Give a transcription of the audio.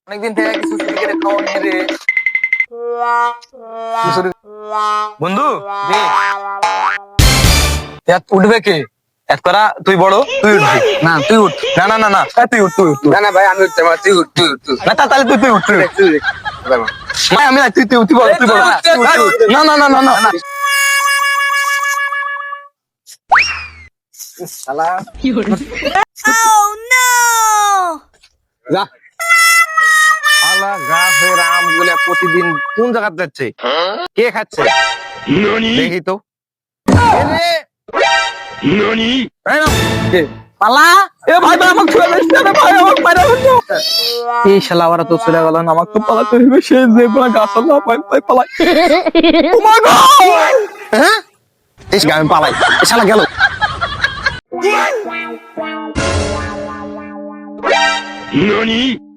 অনেকদিন থেকে কিছু চুরি করে খাওয়া নিয়ে রে বন্ধু দে উঠবে কে এত করা তুই বড় তুই উঠবি না তুই উঠ না না না না তুই উঠ তুই উঠ না না ভাই আমি উঠতে পারবো, তুই উঠ তুই উঠ তুই উঠ। না তাহলে তুই তুই উঠ তুই উঠ তুই উঠ। ভাই, ভাই আমি না তুই তুই তুই বড় তুই বড় না না না না না না শালা Oh no! যা শালা গাছের আম গুলা প্রতিদিন কোন জায়গা যাচ্ছে কে খাচ্ছে দেখি তো পালা এ ভাই ভাই আমাকে ছুঁয়ে দিচ্ছে রে ভাই আমাকে মারা ফেলছো এই শালা ওরা তো চলে গেল না আমাকে তো পালাতে হবে সে যে পুরো গাছ না ভাই ভাই পালাই ও মা গো হ্যাঁ এই গান পালাই এই শালা গেল NANI